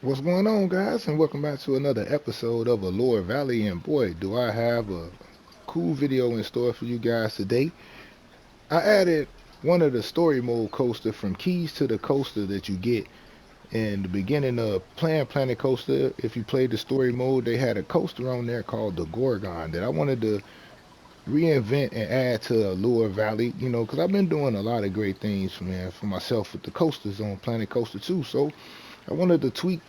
What's going on, guys? And welcome back to another episode of Allure Valley. And boy, do I have a cool video in store for you guys today. I added one of the story mode coaster from keys to the coaster that you get in the beginning of playing Planet Coaster. If you played the story mode, they had a coaster on there called the Gorgon that I wanted to reinvent and add to Allure Valley. Because I've been doing a lot of great things, man, for myself with the coasters on Planet Coaster 2. So I wanted to tweak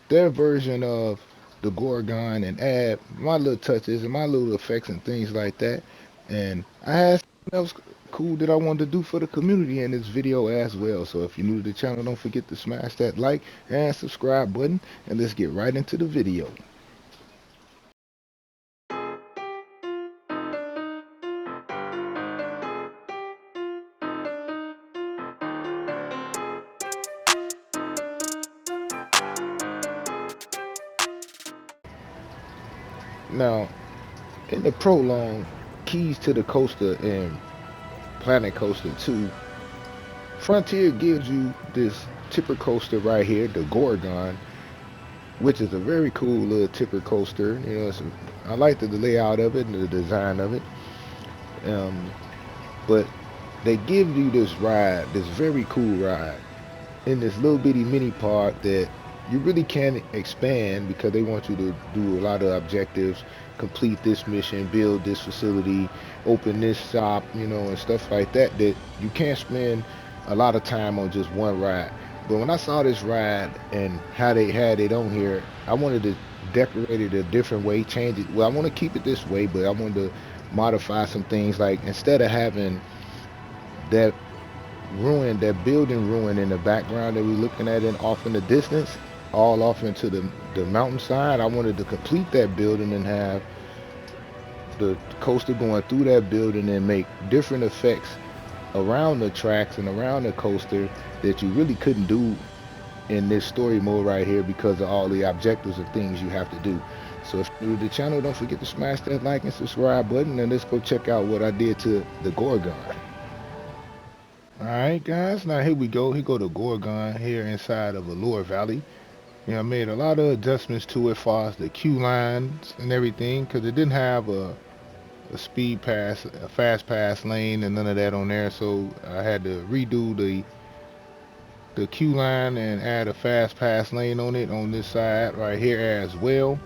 their version of the Gorgon and add my little touches and my little effects and things like that. And I had something else cool that I wanted to do for the community in this video as well. So if you're new to the channel, don't forget to smash that like and subscribe button. And let's get right into the video. Now, in the prologue, Keys to the Coaster and Planet Coaster 2, Frontier gives you this tipper coaster right here, the Gorgon, which is a very cool little tipper coaster. I like the layout of it and the design of it. Um, but they give you this ride, this very cool ride, in this little bitty mini park that you really can't expand because they want you to do a lot of objectives, complete this mission, build this facility, open this shop, and stuff like that. That you can't spend a lot of time on just one ride. But when I saw this ride and how they had it on here, I wanted to decorate it a different way, change it. Well, I want to keep it this way, but I wanted to modify some things. Like instead of having that ruin, that building ruin in the background that we're looking at in off in the distance, all off into the mountainside, I wanted to complete that building and have the coaster going through that building and make different effects around the tracks and around the coaster that you really couldn't do in this story mode right here because of all the objectives and things you have to do. So if you're new to the channel, don't forget to smash that like and subscribe button, and let's go check out what I did to the Gorgon. Alright guys, now here we go. Here go the Gorgon here inside of Allure Valley. I made a lot of adjustments to it as far as the queue lines and everything because it didn't have a speed pass, a fast pass lane and none of that on there. So I had to redo the queue line and add a fast pass lane on it on this side right here as well.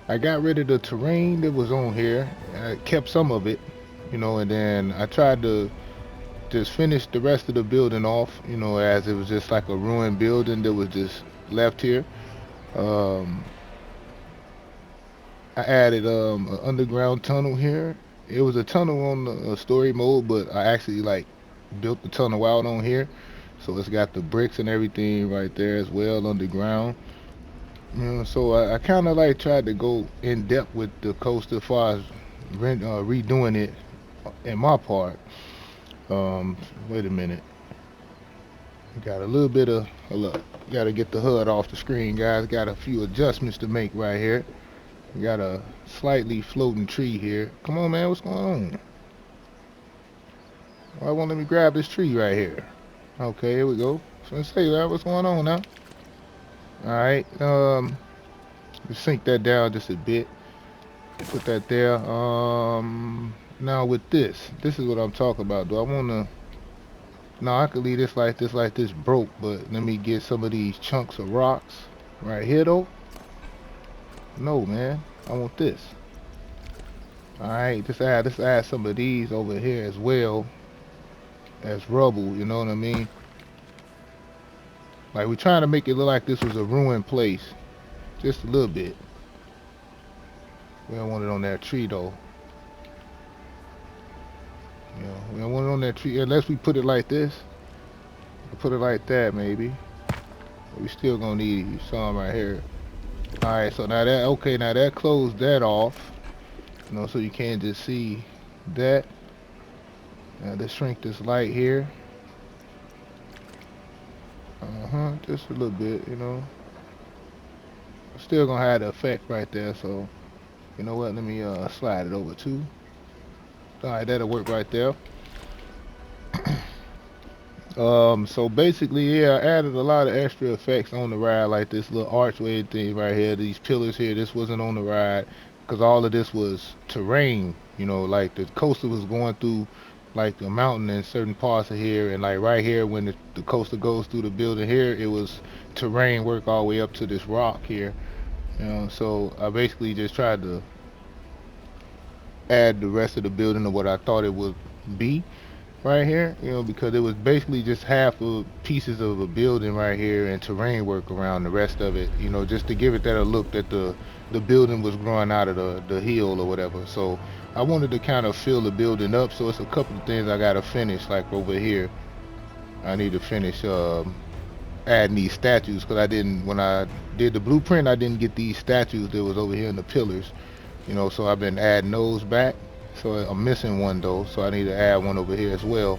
I got rid of the terrain that was on here. I kept some of it, and then I tried to just finish the rest of the building off, as it was just like a ruined building that was just left here. Um, I added an underground tunnel here. It was a tunnel on the story mode, but I actually like built the tunnel out on here. So it's got the bricks and everything right there as well underground. So I kind of like tried to go in depth with the coaster as far as redoing it in my part. Wait a minute. Got a little bit of look. Got to get the HUD off the screen, guys. Got a few adjustments to make right here. We got a slightly floating tree here. Come on, man. What's going on? Why won't let me grab this tree right here? Okay, here we go. So let's say that. What's going on now? All right. Let's sink that down just a bit. Put that there. Now with this is what I'm talking about. Do I want to? No, I could leave this like this broke, but let me get some of these chunks of rocks right here though. No, man, I want this. All right, let's add some of these over here as well as rubble. You know what I mean? Like we're trying to make it look like this was a ruined place, just a little bit. We don't want it on that tree though. We don't want it on that tree unless we put it like this. Put it like that maybe. We still gonna need some right here. Alright, so now that, okay, now that closed that off. So you can't just see that. Now let's shrink this light here. Just a little bit, Still gonna have the effect right there, so you know what, let me slide it over too. Alright, that'll work right there. So basically, yeah, I added a lot of extra effects on the ride, like this little archway thing right here, these pillars here. This wasn't on the ride because all of this was terrain. You know, like the coaster was going through like the mountain in certain parts of here, and like right here when the coaster goes through the building here, it was terrain work all the way up to this rock here. You know, so I basically just tried to add the rest of the building to what I thought it would be right here, you know, because it was basically just half of pieces of a building right here and terrain work around the rest of it, you know, just to give it that a look that the building was growing out of the hill or whatever. So I wanted to kind of fill the building up. So it's a couple of things I gotta finish, like over here. I need to finish adding these statues because I didn't when I did the blueprint. I didn't get these statues that was over here in the pillars, you know. So I've been adding those back. So I'm missing one though, so I need to add one over here as well.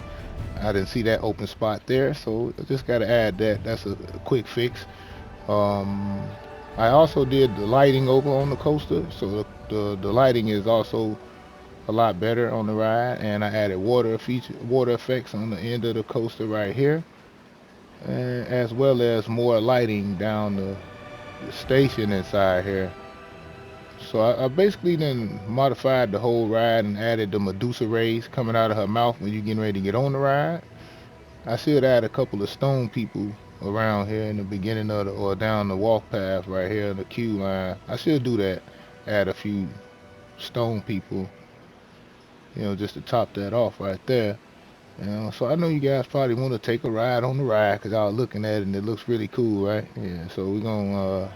I didn't see that open spot there, so I just got to add that. That's a quick fix. Um, I also did the lighting over on the coaster, so the lighting is also a lot better on the ride, and I added water effects on the end of the coaster right here, as well as more lighting down the station inside here. So I basically then modified the whole ride and added the Medusa rays coming out of her mouth when you're getting ready to get on the ride. I should add a couple of stone people around here in the beginning of the or down the walk path right here in the queue line. I should do that. Add a few stone people, you know, just to top that off right there. You know, so I know you guys probably want to take a ride on the ride because I was looking at it and it looks really cool, right? Yeah. So we're gonna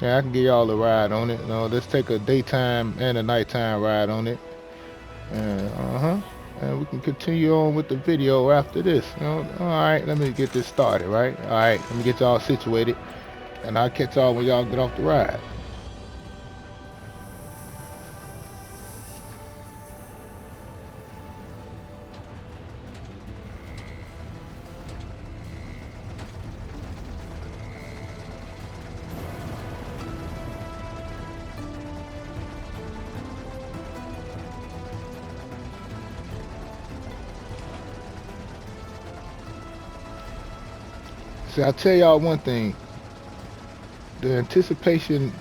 yeah, I can give y'all a ride on it. You know, let's take a daytime and a nighttime ride on it. Uh-huh. And we can continue on with the video after this. You know, all right, let me get this started, right? All right, let me get y'all situated, and I'll catch y'all when y'all get off the ride. See, I'll tell y'all one thing. The anticipation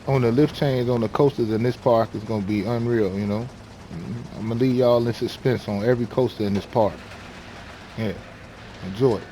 on the lift chains on the coasters in this park is gonna be unreal, you know. I'm gonna leave y'all in suspense on every coaster in this park. Yeah, enjoy it.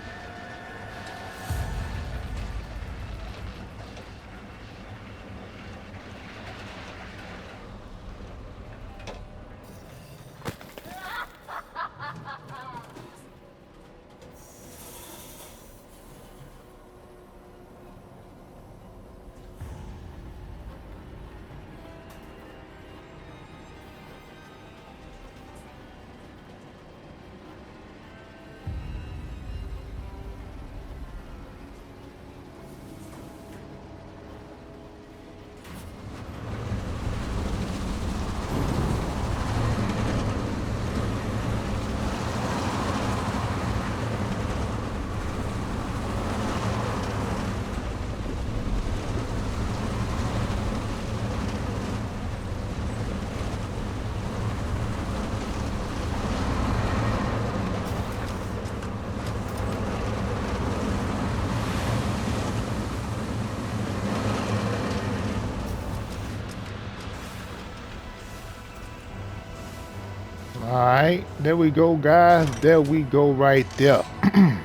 All right, there we go, guys. There we go, right there.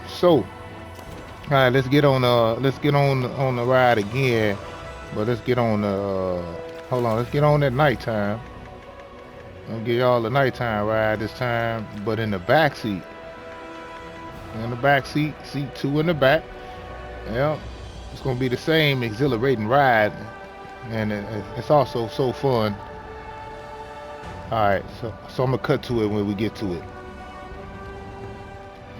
So, all right, let's get on the ride again, but let's get on the hold on, let's get on at nighttime. I'll get y'all the nighttime ride this time, but in the back seat. In the back seat, seat two in the back. Yeah, it's gonna be the same exhilarating ride, and it's also so fun. All right, so I'm gonna cut to it when we get to it.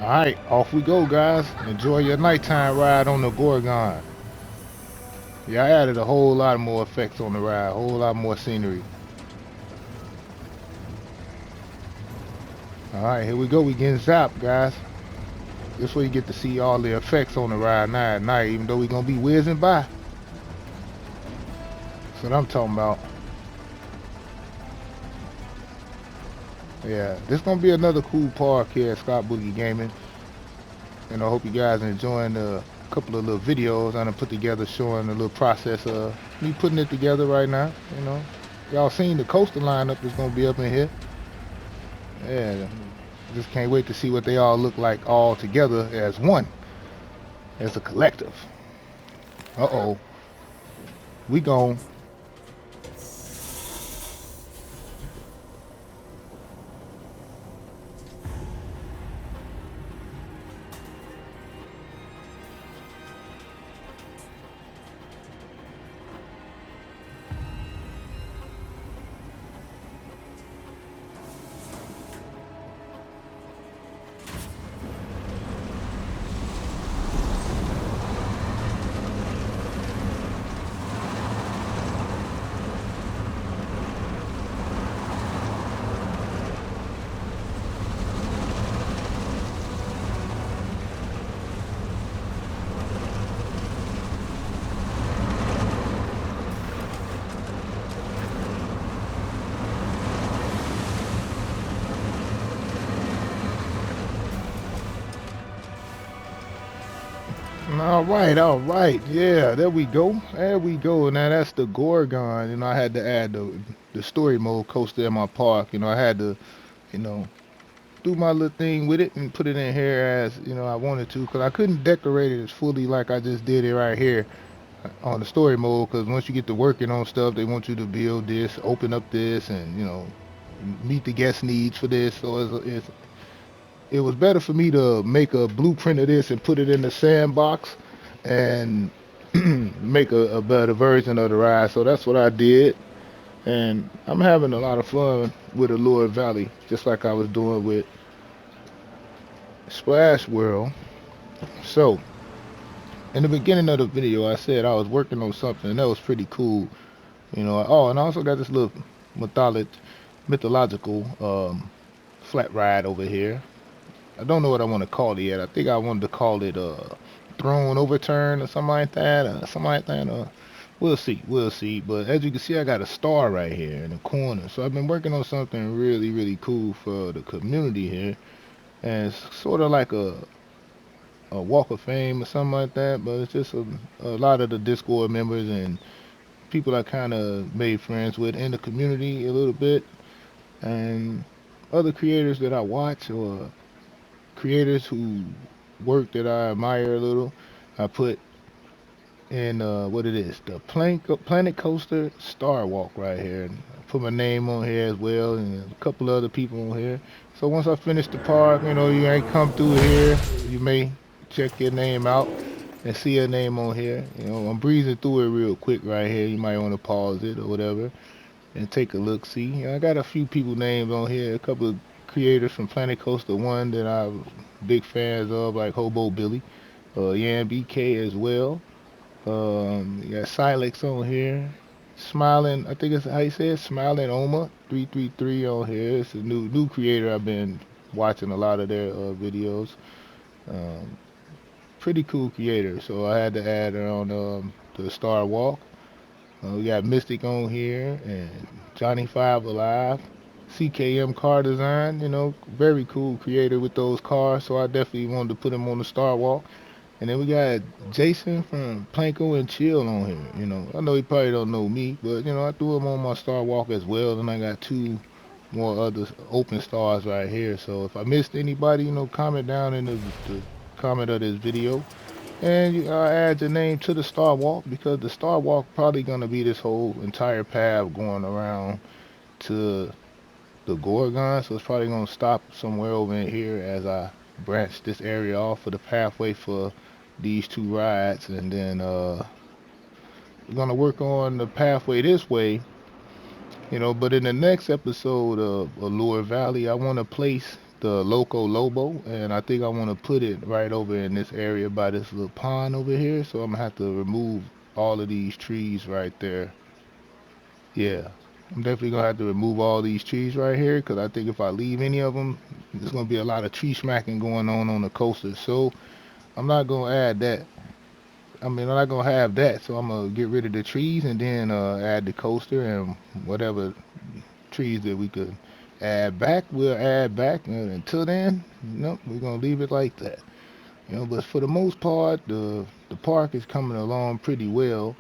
All right, off we go, guys. Enjoy your nighttime ride on the Gorgon. Yeah, I added a whole lot more effects on the ride, a whole lot more scenery. All right, here we go. We getting zapped, guys. This way you get to see all the effects on the ride now at night, even though we gonna be whizzing by. That's what I'm talking about. Yeah, this gonna be another cool park here at Scott Boogie Gaming, and I hope you guys are enjoying a couple of little videos I done put together showing the little process of me putting it together right now. You know, y'all seen the coaster lineup that's gonna be up in here. Yeah, just can't wait to see what they all look like all together as one, as a collective. Uh-oh, we gone. All right. Yeah, there we go. There we go. Now that's the Gorgon. You know, I had to add the story mode coaster in my park. You know, I had to, you know, do my little thing with it and put it in here as, you know, I wanted to, because I couldn't decorate it as fully like I just did it right here on the story mode, because once you get to working on stuff, they want you to build this, open up this, and, you know, meet the guest needs for this. So it was better for me to make a blueprint of this and put it in the sandbox and make a better version of the ride. So that's what I did. And I'm having a lot of fun with Allure Valley, just like I was doing with Splash World. So, in the beginning of the video, I said I was working on something that was pretty cool. You know, oh, and I also got this little mythology, mythological flat ride over here. I don't know what I want to call it yet. I think I wanted to call it throne overturn or something like that. Something like that. We'll see. We'll see. But as you can see, I got a star right here in the corner. So I've been working on something really, really cool for the community here. And it's sort of like a walk of fame or something like that. But it's just a lot of the Discord members and people I kind of made friends with in the community a little bit. And other creators that I watch or creators who work that I admire a little. I put in what it is, the Planet Coaster Star Walk right here. And I put my name on here as well, and a couple other people on here. So once I finish the park, you know, you ain't come through here, you may check your name out and see your name on here. You know, I'm breezing through it real quick right here. You might want to pause it or whatever and take a look. See, you know, I got a few people names on here, a couple of creators from Planet Coaster One that I'm big fans of, like Hobo Billy, Yan BK as well. You got Silex on here. Smiling, I think it's how you say it, Smiling Oma 333 on here. It's a new creator. I've been watching a lot of their videos. Um, Pretty cool creator. So I had to add her on the Star Walk. We got Mystic on here and Johnny Five Alive. CKM car design, you know, very cool creator with those cars. So I definitely wanted to put him on the Star Walk. And then we got Jason from Planko and Chill on here. You know, I know he probably don't know me, but you know, I threw him on my Star Walk as well. And I got two more other open stars right here. So if I missed anybody, you know, comment down in the comment of this video. And you add your name to the Star Walk because the Star Walk probably gonna be this whole entire path going around to the Gorgon. So it's probably gonna stop somewhere over in here as I branch this area off for the pathway for these two rides, and then we're gonna work on the pathway this way, you know. But in the next episode of Allure Valley, I want to place the Loco Lobo, and I think I want to put it right over in this area by this little pond over here. So I'm gonna have to remove all of these trees right there. Yeah, I'm definitely gonna have to remove all these trees right here because I think if I leave any of them, there's gonna be a lot of tree smacking going on the coaster. So I'm not gonna add that. I mean, I'm not gonna have that, so I'm gonna get rid of the trees and then add the coaster and whatever trees that we could add back, we'll add back. And until then, nope, we're gonna leave it like that. But for the most part, the park is coming along pretty well.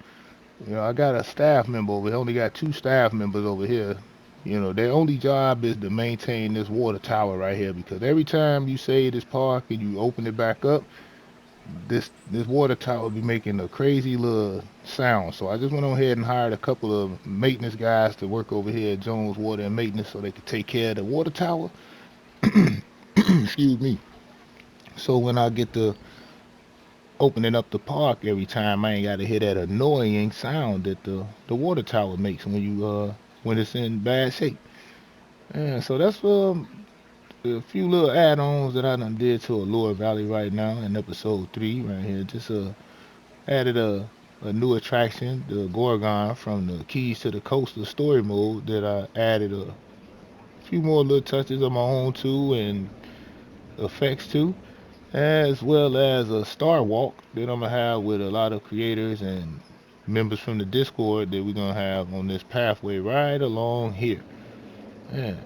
I got a staff member over here. Only got two staff members over here. Their only job is to maintain this water tower right here because every time you save this park and you open it back up, this water tower be making a crazy little sound. So I just went on ahead and hired a couple of maintenance guys to work over here at Jones Water and Maintenance so they could take care of the water tower. Excuse me. So when I get to opening up the park every time, I ain't got to hear that annoying sound that the water tower makes when it's in bad shape. Yeah, so that's a few little add-ons that I done did to Allure Valley right now in episode 3 right here. Just added a new attraction, the Gorgon from the Keys to the Coastal story mode that I added a few more little touches of my own too and effects too, as well as a star walk that I'm gonna have with a lot of creators and members from the Discord that we're gonna have on this pathway right along here. Yeah.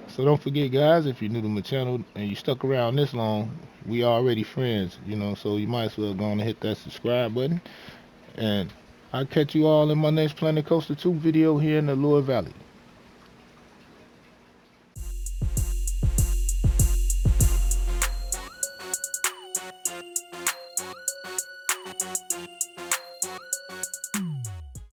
So don't forget, guys, if you're new to my channel and you stuck around this long, we already friends, so you might as well go on and hit that subscribe button. And I'll catch you all in my next Planet Coaster 2 video here in the Lower Valley.